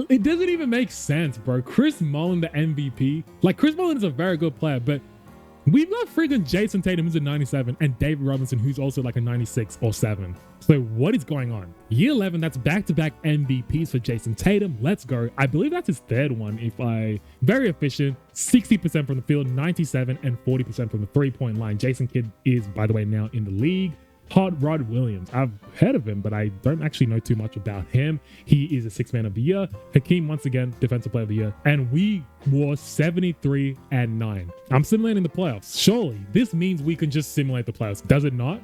It doesn't even make sense, bro. Chris Mullin, the MVP. Like, Chris Mullin is a very good player, but we've got freaking Jayson Tatum, who's a 97, and David Robinson, who's also like a 96 or 7. So what is going on? Year 11, that's back-to-back MVPs for Jayson Tatum. Let's go. I believe that's his third one. Very efficient, 60% from the field, 97 and 40% from the three-point line. Jason Kidd is, by the way, now in the league. Hot Rod Williams. I've heard of him, but I don't actually know too much about him. He is a 6th man of the year. Hakeem, once again, defensive player of the year. And we were 73-9. I'm simulating the playoffs. Surely this means we can just simulate the playoffs. Does it not?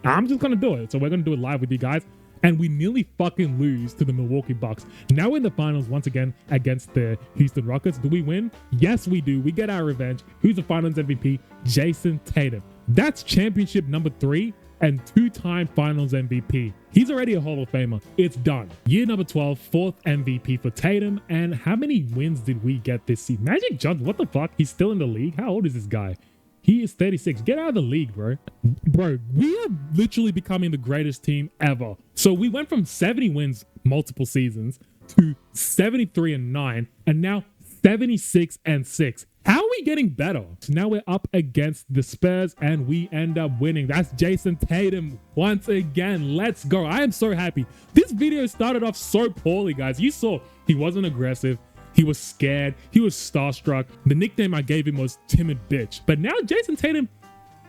I'm just going to do it. So we're going to do it live with you guys. And we nearly fucking lose to the Milwaukee Bucks. Now we're in the finals once again against the Houston Rockets. Do we win? Yes, we do. We get our revenge. Who's the finals MVP? Jayson Tatum. That's championship number 3. And 2-time finals MVP. He's already a Hall of Famer. It's done. Year number 12, 4th MVP for Tatum. And how many wins did we get this season? Magic Johnson, what the fuck? He's still in the league? How old is this guy? He is 36. Get out of the league, bro. Bro, we are literally becoming the greatest team ever. So we went from 70 wins multiple seasons to 73-9 and now 76-6. How are we getting better? So now we're up against the Spurs and we end up winning. That's Jayson Tatum once again. Let's go. I am so happy. This video started off so poorly, guys. You saw he wasn't aggressive. He was scared. He was starstruck. The nickname I gave him was Timid Bitch. But now Jayson Tatum,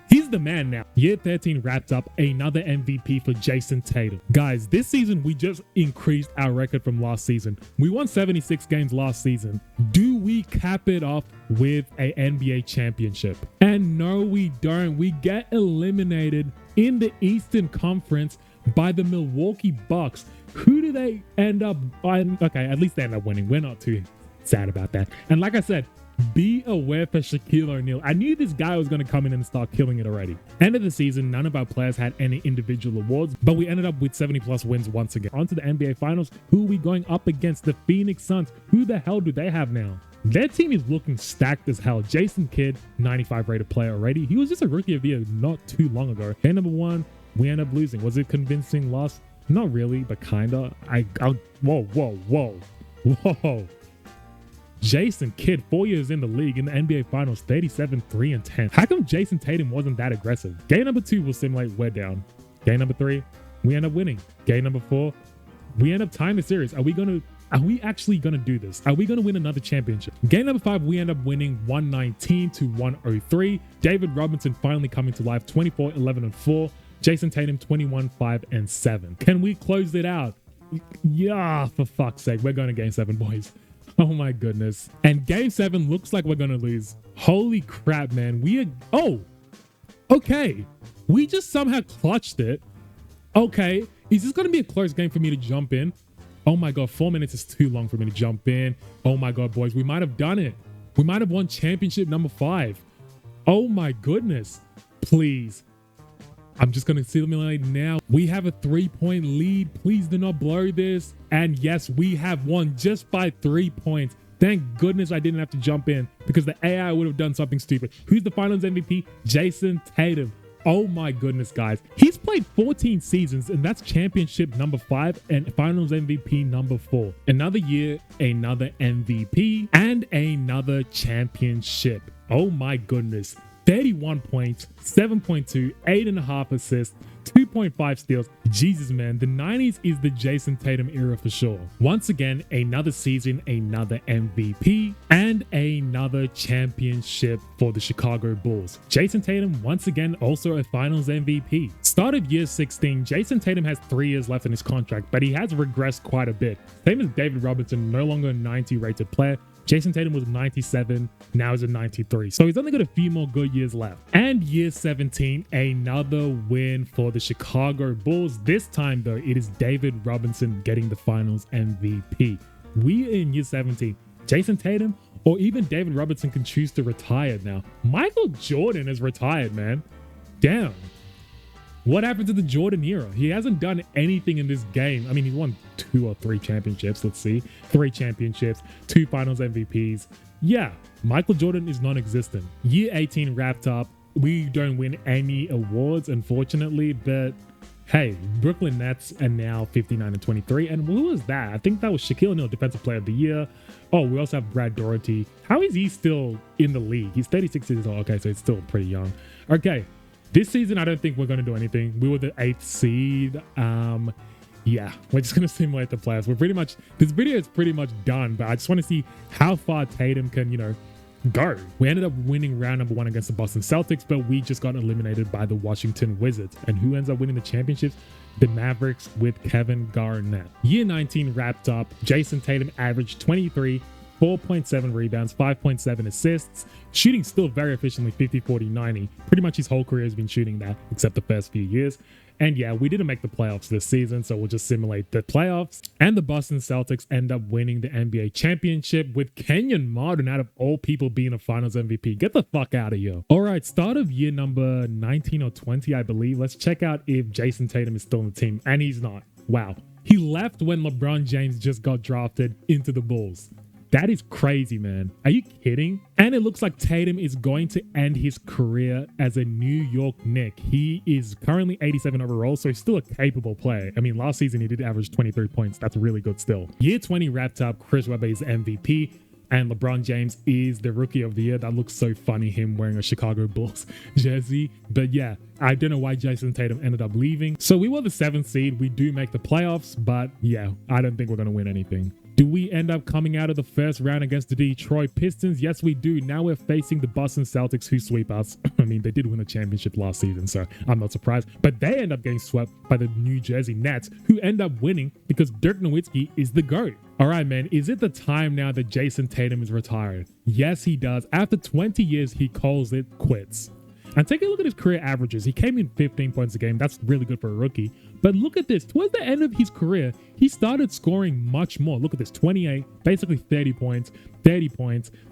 he's the man now. Year 13 wrapped up, another MVP for Jayson Tatum. Guys, this season, we just increased our record from last season. We won 76 games last season. Do we cap it off with an NBA championship? And no, we don't. We get eliminated in the Eastern Conference by the Milwaukee Bucks. Who do they end up buying? Okay, at least they end up winning. We're not too sad about that. And like I said, be aware for Shaquille O'Neal. I knew this guy was going to come in and start killing it already. End of the season, none of our players had any individual awards, but we ended up with 70+ wins once again. On to the NBA Finals. Who are we going up against? The Phoenix Suns. Who the hell do they have now? Their team is looking stacked as hell. Jason Kidd, 95 rated player already. He was just a rookie of the year not too long ago. Game number 1, we end up losing. Was it convincing loss? Not really, but kinda. Whoa. Jason Kidd, 4 years in the league in the NBA Finals, 37-3-10. How come Jayson Tatum wasn't that aggressive? Game number 2 will simulate we're down. Game number 3, we end up winning. Game number 4, we end up tying the series. Are we actually gonna do this? Are we gonna win another championship? Game number 5, we end up winning 119-103. David Robinson finally coming to life, 24-11-4. Jayson Tatum, 21-5-7. Can we close it out? Yeah, for fuck's sake. We're going to game 7, boys. Oh my goodness. And game 7 looks like we're going to lose. Holy crap, man. Okay. We just somehow clutched it. Okay. Is this going to be a close game for me to jump in? Oh my God, 4 minutes is too long for me to jump in. Oh my God, boys, we might have done it. We might have won championship number 5. Oh my goodness. Please. I'm just going to simulate now. We have a 3-point lead. Please do not blow this. And yes, we have won just by 3 points. Thank goodness I didn't have to jump in because the AI would have done something stupid. Who's the finals MVP? Jayson Tatum. Oh my goodness, guys. He's played 14 seasons and that's championship number 5 and finals MVP number 4. Another year, another MVP and another championship. Oh my goodness. 31 points, 7.2, 8.5 assists, 2.5 steals. Jesus, man, the 90s is the Jayson Tatum era for sure. Once again, another season, another MVP, and another championship for the Chicago Bulls. Jayson Tatum, once again, also a finals MVP. Start of year 16, Jayson Tatum has 3 years left in his contract, but he has regressed quite a bit. Same as David Robinson, no longer a 90 rated player. Jayson Tatum was 97, now he's a 93. So he's only got a few more good years left. And year 17, another win for the Chicago Bulls. This time though, it is David Robinson getting the finals MVP. We are in year 17. Jayson Tatum or even David Robinson can choose to retire now. Michael Jordan is retired, man. Damn. What happened to the Jordan era? He hasn't done anything in this game. I mean, he won 2 or 3 championships. Let's see. 3 championships, 2 finals MVPs. Yeah, Michael Jordan is non-existent. Year 18 wrapped up. We don't win any awards, unfortunately, but hey, Brooklyn Nets are now 59-23. And who was that? I think that was Shaquille O'Neal, Defensive Player of the Year. Oh, we also have Brad Doherty. How is he still in the league? He's 36 years old. Okay, so he's still pretty young. Okay. This season, I don't think we're going to do anything. We were the 8th seed. Yeah, we're just going to simulate the playoffs. We're pretty much, this video is pretty much done, but I just want to see how far Tatum can, go. We ended up winning round number 1 against the Boston Celtics, but we just got eliminated by the Washington Wizards. And who ends up winning the championships? The Mavericks with Kevin Garnett. Year 19 wrapped up. Jayson Tatum averaged 23, 4.7 rebounds, 5.7 assists, shooting still very efficiently, 50, 40, 90. Pretty much his whole career has been shooting that, except the first few years. And yeah, we didn't make the playoffs this season, so we'll just simulate the playoffs. And the Boston Celtics end up winning the NBA championship with Kenyon Martin, out of all people, being a finals MVP. Get the fuck out of here. All right, start of year number 19 or 20, I believe. Let's check out if Jayson Tatum is still on the team. And he's not. Wow. He left when LeBron James just got drafted into the Bulls. That is crazy, man. Are you kidding? And it looks like Tatum is going to end his career as a New York Knick. He is currently 87 overall, so he's still a capable player. I mean, last season he did average 23 points. That's really good still. Year 20 wrapped up. Chris Webber is MVP. And LeBron James is the Rookie of the Year. That looks so funny, him wearing a Chicago Bulls jersey. But yeah, I don't know why Jayson Tatum ended up leaving. So we were the 7th seed. We do make the playoffs, but yeah, I don't think we're going to win anything. Do we end up coming out of the first round against the Detroit Pistons? Yes, we do. Now we're facing the Boston Celtics, who sweep us. I mean, they did win a championship last season, so I'm not surprised. But they end up getting swept by the New Jersey Nets, who end up winning because Dirk Nowitzki is the GOAT. All right, man, is it the time now that Jayson Tatum is retired? Yes, he does. After 20 years, he calls it quits. And take a look at his career averages. He came in 15 points a game. That's really good for a rookie. But look at this. Towards the end of his career, he started scoring much more. Look at this. 28, basically 30 points,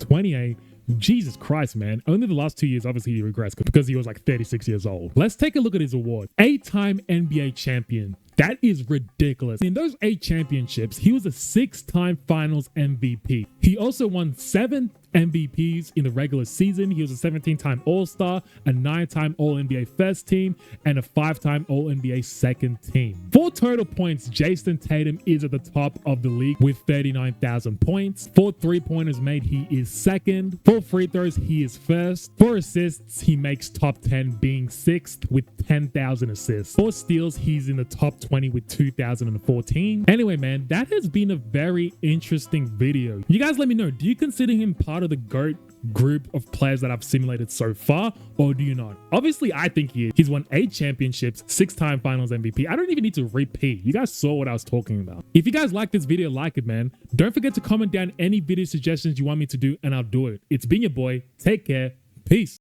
28. Jesus Christ, man. Only the last 2 years, obviously, he regressed because he was like 36 years old. Let's take a look at his award. 8-time NBA champion. That is ridiculous. In those 8 championships, he was a 6-time finals MVP. He also won 7 MVPs in the regular season. He was a 17-time All-Star, a 9-time All-NBA first team, and a 5-time All-NBA second team. For total points, Jayson Tatum is at the top of the league with 39,000 points. For 3-pointers made, he is second. For free throws, he is first. For assists, he makes top 10, being 6th with 10,000 assists. For steals, he's in the top 20 with 2,014. Anyway, man, that has been a very interesting video. You guys let me know, do you consider him part of the GOAT group of players that I've simulated so far, or do you not? Obviously, I think he is. He's won 8 championships, 6-time finals MVP. I don't even need to repeat. You guys saw what I was talking about. If you guys like this video, like it, man. Don't forget to comment down any video suggestions you want me to do, and I'll do it. It's been your boy. Take care. Peace.